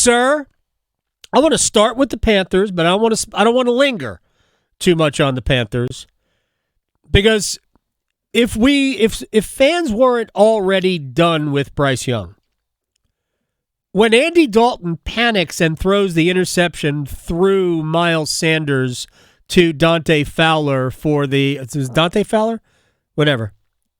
sir, I want to start with the Panthers, but I don't want to linger too much on the Panthers, because if fans weren't already done with Bryce Young, when Andy Dalton panics and throws the interception through Miles Sanders to Dante Fowler for is Dante Fowler? Whatever.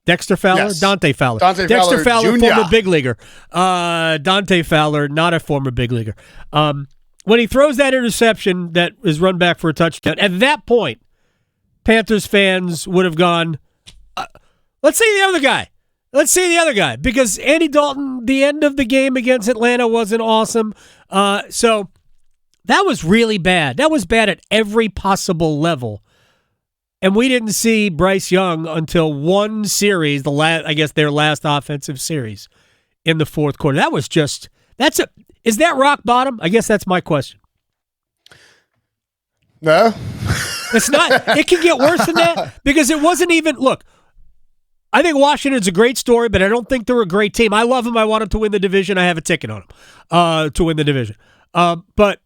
Dexter Fowler? Yes. Dante Fowler. Dexter Fowler, Jr. Former big leaguer. Dante Fowler, not a former big leaguer. When he throws that interception that is run back for a touchdown, at that point, Panthers fans would have gone, let's see the other guy. Let's see the other guy. Because Andy Dalton, the end of the game against Atlanta wasn't awesome. So that was really bad. That was bad at every possible level. And we didn't see Bryce Young until one series, their last offensive series in the fourth quarter. That was just, is that rock bottom? I guess that's my question. No. It's not. It can get worse than that because it wasn't even, look, I think Washington's a great story, but I don't think they're a great team. I love them. I want them to win the division. I have a ticket on them to win the division. But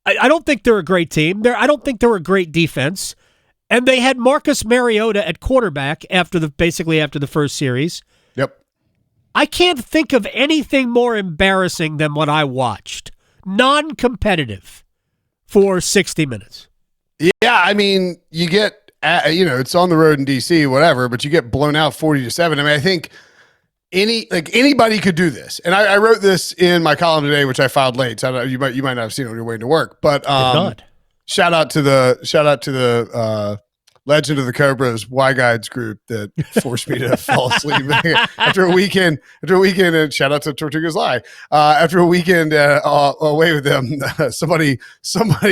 I don't think they're a great team. I don't think they're a great defense. And they had Marcus Mariota at quarterback after the first series. Yep. I can't think of anything more embarrassing than what I watched. Non-competitive for 60 minutes. Yeah, I mean, you get, it's on the road in D.C., whatever, but you get blown out 40-7. I mean, I think anybody could do this. And I wrote this in my column today, which I filed late, so I don't know, you might not have seen it on your way to work. But shout out to the Legend of the Cobras Y Guides group that forced me to fall asleep after a weekend, and shout out to Tortugas Lie. After a weekend away with them, somebody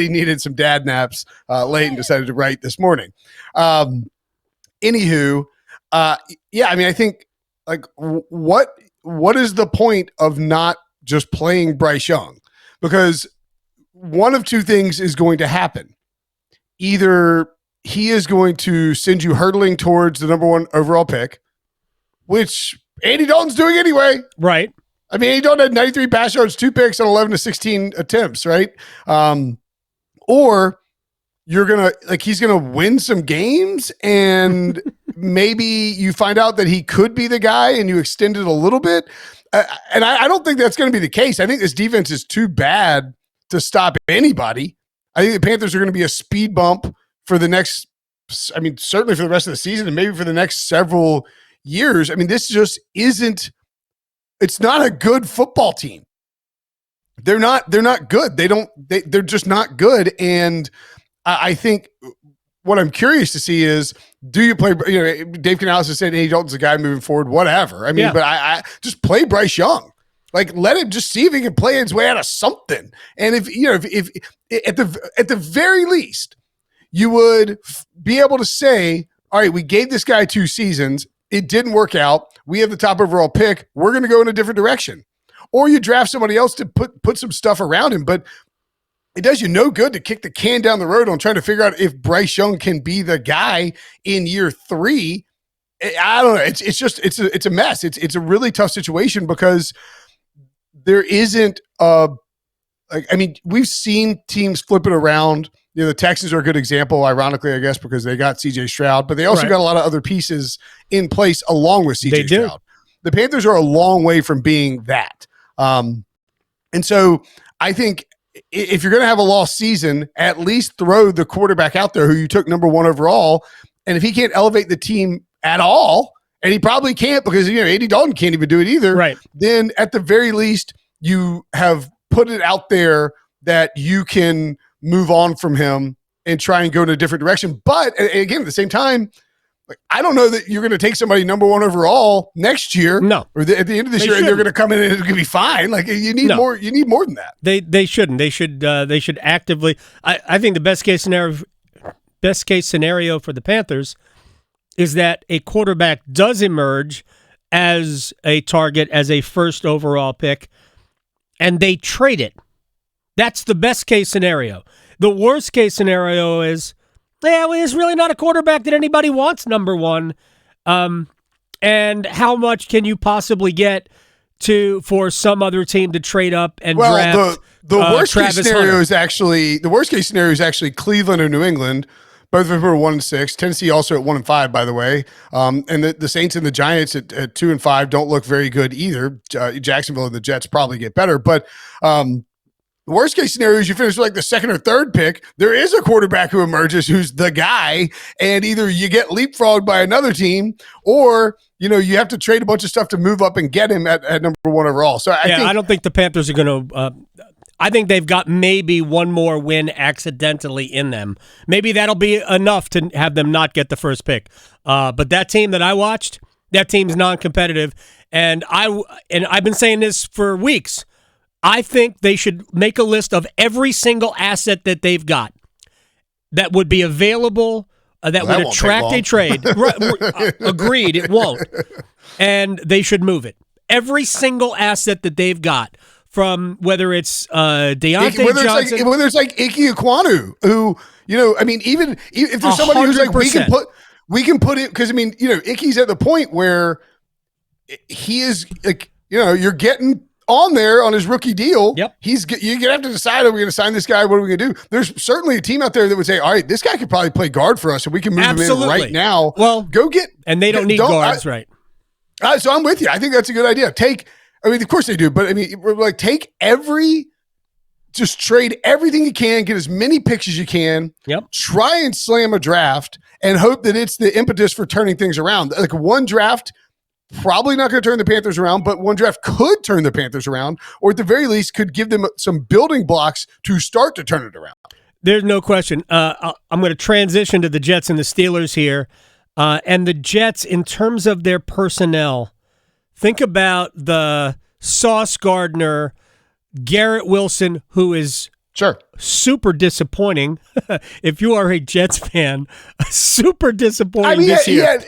needed some dad naps late and decided to write this morning. Anywho, I mean, I think what is the point of not just playing Bryce Young? Because one of two things is going to happen. Either he is going to send you hurtling towards the number one overall pick, which Andy Dalton's doing anyway. Right. I mean, Andy Dalton had 93 pass yards, 2 picks on 11 to 16 attempts, right? Or he's going to win some games and maybe you find out that he could be the guy and you extend it a little bit. And I don't think that's going to be the case. I think this defense is too bad to stop anybody. I think the Panthers are going to be a speed bump for the next, certainly for the rest of the season and maybe for the next several years. I mean, this just isn't, it's not a good football team. They're not good. They're just not good. And I think what I'm curious to see is, do you play, Dave Canales has said, hey, Dalton's the guy moving forward, whatever. I mean, but I just play Bryce Young. Let him just see if he can play his way out of something. And if at the very least, you would be able to say, all right, we gave this guy 2 seasons. It didn't work out. We have the top overall pick. We're going to go in a different direction. Or you draft somebody else to put some stuff around him. But it does you no good to kick the can down the road on trying to figure out if Bryce Young can be the guy in year 3. I don't know. It's a mess. It's a really tough situation because there isn't we've seen teams flip it around. The Texans are a good example, ironically, I guess, because they got C.J. Stroud, but they also got a lot of other pieces in place along with C.J. Stroud. The Panthers are a long way from being that. And so I think if you're going to have a lost season, at least throw the quarterback out there who you took number 1 overall. And if he can't elevate the team at all, and he probably can't because Andy Dalton can't even do it either, right? Then at the very least, you have put it out there that you can move on from him and try and go in a different direction. But again, at the same time, I don't know that you're going to take somebody number 1 overall next year. No. Or at the end of this year, and they're going to come in and it's going to be fine. You need more. You need more than that. They shouldn't. They should actively. I think the best case scenario for the Panthers is that a quarterback does emerge as a target, as a first overall pick, and they trade it. That's the best case scenario. The worst case scenario is, it's really not a quarterback that anybody wants, number 1. And how much can you possibly get for some other team to trade up and draft The worst Travis case scenario Hunter. is actually Cleveland or New England. Both of them are 1-6. Tennessee also at 1-5, by the way. And the Saints and the Giants at 2-5 don't look very good either. Jacksonville and the Jets probably get better, but the worst case scenario is you finish like the second or third pick. There is a quarterback who emerges who's the guy, and either you get leapfrogged by another team, or you have to trade a bunch of stuff to move up and get him at number 1 overall. So I don't think the Panthers are going to. I think they've got maybe one more win accidentally in them. Maybe that'll be enough to have them not get the first pick. But that team that I watched, that team's non-competitive, and I've been saying this for weeks. I think they should make a list of every single asset that they've got that would be available, that would attract a trade. Agreed, it won't. And they should move it. Every single asset that they've got, from whether it's Deontay Johnson, whether it's like Ike Ekwonu, who even if there's somebody who's like we can put it, because Ike's at the point where he is like you're getting on there on his rookie deal. Yep. You're going to have to decide, are we going to sign this guy? What are we going to do? There's certainly a team out there that would say, all right, this guy could probably play guard for us, and we can move him in right now. Well, go get. And they don't need guards, right? So I'm with you. I think that's a good idea. Of course they do, but just trade everything you can, get as many picks as you can. Yep. Try and slam a draft and hope that it's the impetus for turning things around. Like one draft, probably not going to turn the Panthers around, but one draft could turn the Panthers around, or at the very least could give them some building blocks to start to turn it around. There's no question. I'm going to transition to the Jets and the Steelers here. And the Jets, in terms of their personnel, think about the Sauce Gardner, Garrett Wilson, who is super disappointing. If you are a Jets fan, super disappointing this year.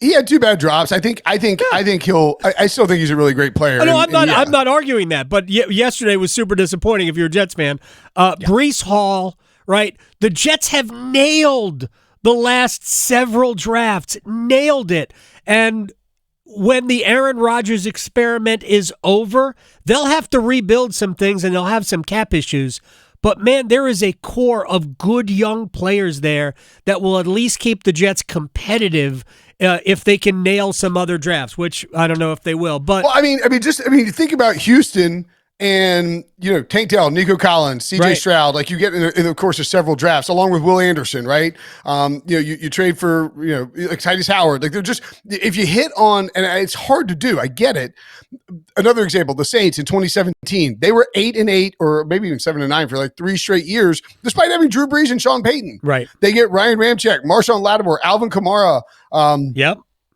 He had 2 bad drops. I still think he's a really great player. No, I'm not arguing that. But yesterday was super disappointing if you're a Jets fan. Breece Hall, right? The Jets have nailed the last several drafts, nailed it. And when the Aaron Rodgers experiment is over, they'll have to rebuild some things and they'll have some cap issues. But, man, there is a core of good young players there that will at least keep the Jets competitive if they can nail some other drafts, which I don't know if they will. But you think about Houston and, Tank Dell, Nico Collins, CJ Stroud, like you get in the course of several drafts, along with Will Anderson, right? You trade for, like Titus Howard. Like they're just, if you hit on, and it's hard to do, I get it. Another example, the Saints in 2017, they were 8-8 or maybe even 7-9 for like 3 straight years, despite having Drew Brees and Sean Payton. Right. They get Ryan Ramczyk, Marshawn Lattimore, Alvin Kamara.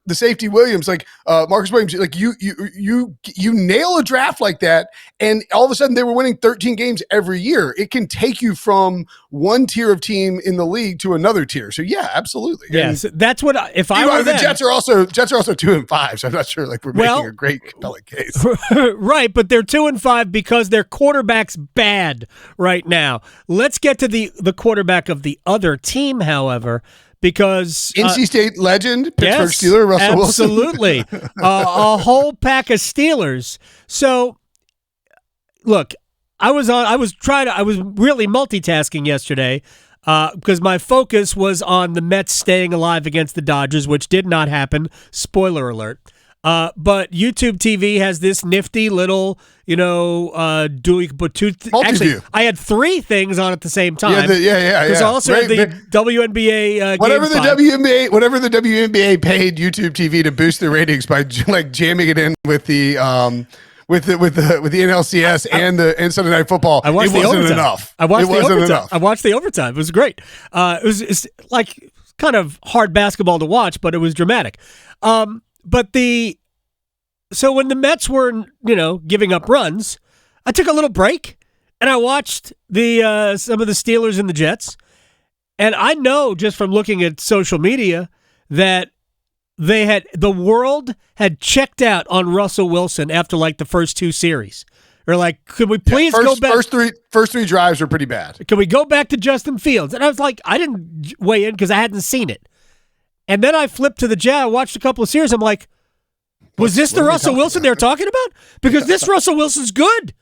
The safety Williams, like Marcus Williams, like you nail a draft like that, and all of a sudden they were winning 13 games every year. It can take you from one tier of team in the league to another tier. So yeah, absolutely. Yes, that's what. If I were the them, Jets are also 2-5. So I'm not sure like we're making a great compelling case. Right, but they're 2-5 because their quarterback's bad right now. Let's get to the quarterback of the other team, however. Because NC State legend, Pittsburgh Steelers, Russell Wilson. Absolutely. A whole pack of Steelers. So, look, I was really multitasking yesterday because my focus was on the Mets staying alive against the Dodgers, which did not happen. Spoiler alert. But YouTube TV has this nifty little, multi-view. I had 3 things on at the same time. Yeah. There's also the WNBA whatever the WNBA paid YouTube TV to boost the ratings by like jamming it in with the NLCS and Sunday Night Football. It wasn't enough. I watched the overtime. It was great. It's like kind of hard basketball to watch, but it was dramatic. So when the Mets were, giving up runs, I took a little break and I watched some of the Steelers and the Jets. And I know just from looking at social media that the world had checked out on Russell Wilson after like the first 2 series. They're like, could we please go back? First three drives were pretty bad. Can we go back to Justin Fields? And I was like, I didn't weigh in because I hadn't seen it. And then I flipped to the Jets. I watched a couple of series. I'm like, was this the Russell Wilson they're talking about? Because this Russell Wilson's good.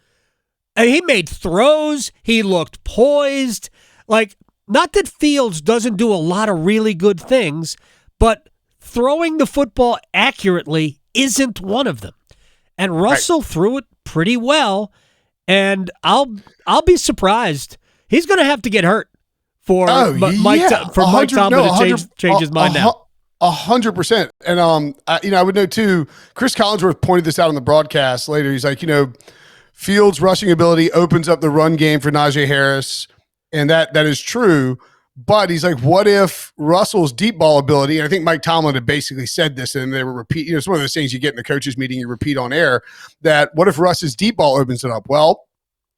And he made throws. He looked poised. Like, not that Fields doesn't do a lot of really good things, but throwing the football accurately isn't one of them. And Russell threw it pretty well, and I'll be surprised. He's going to have to get hurt for Mike Tomlin to change his mind now. 100%. And I would know too. Chris Collinsworth pointed this out on the broadcast later. He's like, Fields' rushing ability opens up the run game for Najee Harris, and that is true. But he's like, what if Russell's deep ball ability, and I think Mike Tomlin had basically said this, and they were repeating, it's one of those things you get in the coaches meeting, you repeat on air, that what if Russ's deep ball opens it up? Well,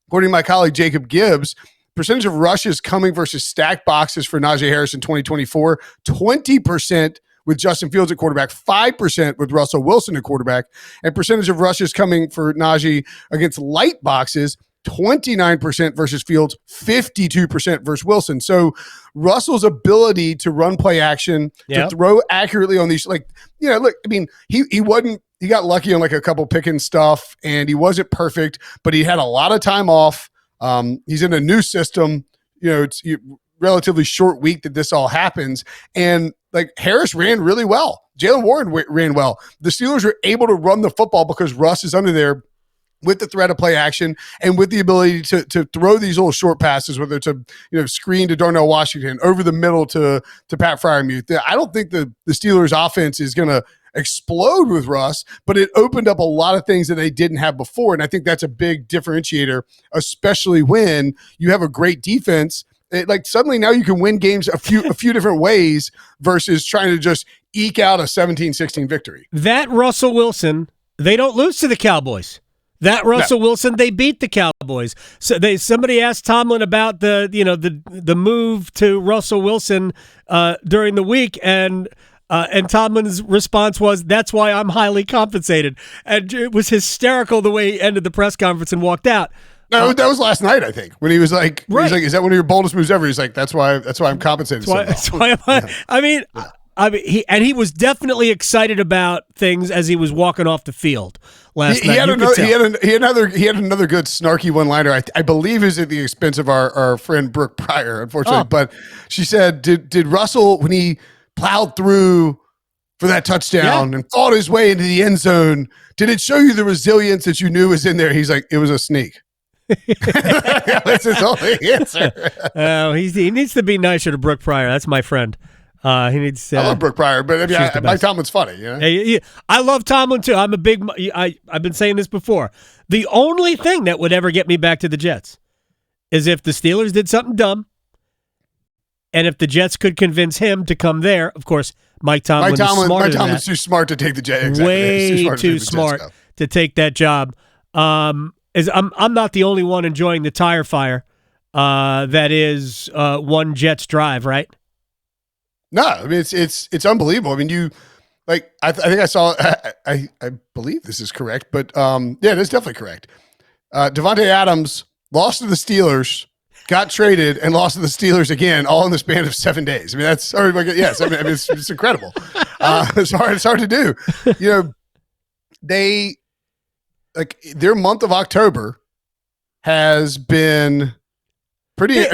according to my colleague Jacob Gibbs, percentage of rushes coming versus stacked boxes for Najee Harris in 2024, 20% with Justin Fields at quarterback, 5% with Russell Wilson at quarterback, and percentage of rushes coming for Najee against light boxes, 29% versus Fields, 52% versus Wilson. So Russell's ability to run play action, to throw accurately on these, he got lucky on like a couple pick and stuff, and he wasn't perfect, but he had a lot of time off. He's in a new system. It's relatively short week that this all happens. And like Harris ran really well. Jaylen Warren ran well. The Steelers were able to run the football because Russ is under there with the threat of play action and with the ability to throw these little short passes, whether it's a screen to Darnell Washington, over the middle to Pat Freiermuth. I don't think the Steelers offense is going to explode with Russ, but it opened up a lot of things that they didn't have before. And I think that's a big differentiator, especially when you have a great defense. Suddenly now you can win games a few different ways versus trying to just eke out a 17-16 victory. That Russell Wilson, they don't lose to the Cowboys. That Russell Wilson, they beat the Cowboys. So somebody asked Tomlin about the move to Russell Wilson during the week, and Tomlin's response was, "That's why I'm highly compensated." And it was hysterical the way he ended the press conference and walked out. No, that was last night, I think, when he was like, "Is that one of your boldest moves ever?" He's like, "That's why I'm compensated." That's why he was definitely excited about things as he was walking off the field last night. He had another good snarky one-liner. I believe is at the expense of our friend Brooke Pryor, unfortunately. But she said, "Did Russell, when he plowed through for that touchdown and fought his way into the end zone, did it show you the resilience that you knew was in there?" He's like, "It was a sneak." That's his only answer. He needs to be nicer to Brooke Pryor. That's my friend. He needs. I love Brooke Pryor, but Mike Tomlin's funny. I love Tomlin too. I'm a big. I've been saying this before. The only thing that would ever get me back to the Jets is if the Steelers did something dumb, and if the Jets could convince him to come there. Of course, Mike Tomlin's too smart to take the Jets. Exactly. Way too smart to take that job. I'm not the only one enjoying the tire fire that is one Jets drive, right? No, I mean it's unbelievable. I mean, I think I saw. I believe this is correct, but it is definitely correct. Devontae Adams lost to the Steelers, got traded, and lost to the Steelers again, all in the span of 7 days. I mean, it's incredible. It's hard to do. Their month of October has been pretty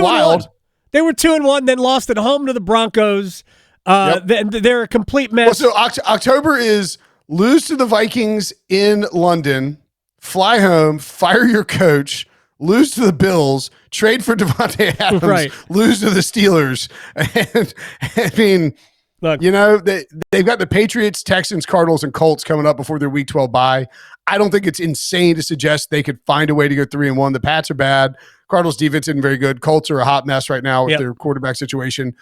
wild. They were 2-1, then lost at home to the Broncos. They're a complete mess. Well, so October is lose to the Vikings in London, fly home, fire your coach, lose to the Bills, trade for Devontae Adams, lose to the Steelers. And I mean, look, they've got the Patriots, Texans, Cardinals, and Colts coming up before their Week 12 bye. I don't think it's insane to suggest they could find a way to go 3-1. The Pats are bad. Cardinals defense isn't very good. Colts are a hot mess right now with their quarterback situation.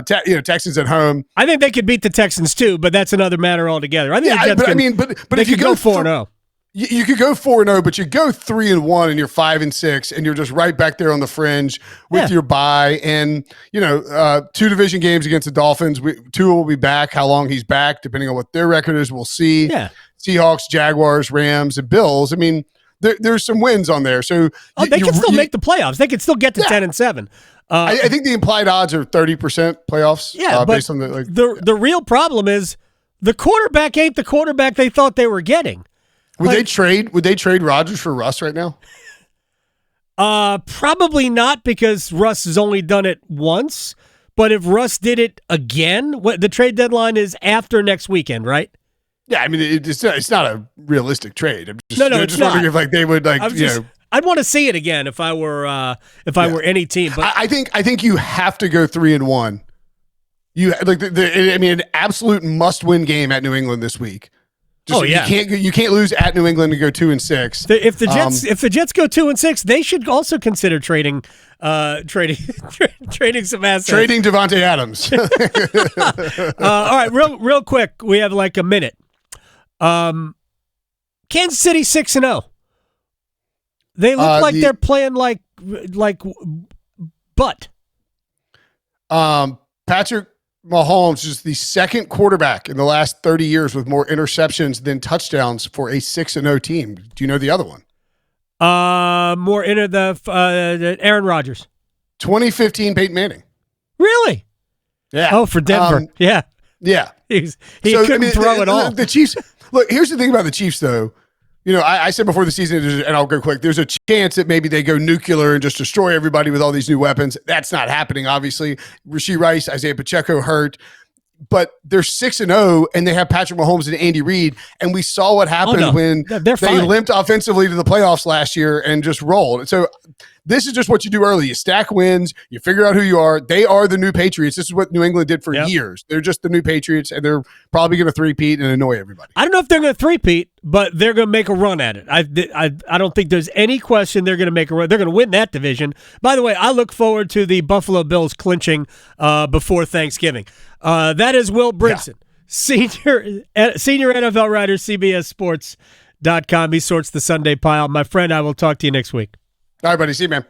Texans at home. I think they could beat the Texans too, but that's another matter altogether. I think but if you go 4-0. You could go 4-0, but you go 3-1 and you're 5-6, and you're just right back there on the fringe with your bye. And 2 division games against the Dolphins. Tua will be back. How long he's back, depending on what their record is, we'll see. Yeah. Seahawks, Jaguars, Rams, and Bills. I mean, there's some wins on there. So they can still make the playoffs. They can still get to 10-7. I think the implied odds are 30% playoffs. Yeah, based on the real problem is the quarterback ain't the quarterback they thought they were getting. Would they trade Rodgers for Russ right now? Probably not, because Russ has only done it once. But if Russ did it again, the trade deadline is after next weekend, right? Yeah, I mean, it's not a realistic trade. I'm just, no, it's wondering not. if they would I'd want to see it again if I were were any team. But I think you have to go 3-1. You like an absolute must-win game at New England this week. You can't lose at New England and go 2-6. If the Jets go 2-6, they should also consider trading some assets. Trading Devontae Adams. All right, real quick, we have like a minute. Kansas City 6-0. They look like they're playing like butt. Patrick Mahomes is the second quarterback in the last 30 years with more interceptions than touchdowns for a 6-0 team. Do you know the other one? Aaron Rodgers. 2015 Peyton Manning. Really? Yeah. Oh, for Denver. Yeah. He couldn't throw it all. The Chiefs. Look, here's the thing about the Chiefs, though. You know, I said before the season, and I'll go quick, there's a chance that maybe they go nuclear and just destroy everybody with all these new weapons. That's not happening, obviously. Rashee Rice, Isaiah Pacheco hurt. But they're 6-0, and they have Patrick Mahomes and Andy Reid. And we saw what happened when they limped offensively to the playoffs last year and just rolled. So this is just what you do early. You stack wins. You figure out who you are. They are the new Patriots. This is what New England did for years. They're just the new Patriots, and they're probably going to three-peat and annoy everybody. I don't know if they're going to three-peat, but they're going to make a run at it. I don't think there's any question they're going to make a run. They're going to win that division. By the way, I look forward to the Buffalo Bills clinching before Thanksgiving. That is Will Brinson, senior NFL writer, CBS Sports.com. He sorts the Sunday pile. My friend, I will talk to you next week. All right, buddy. See you, man.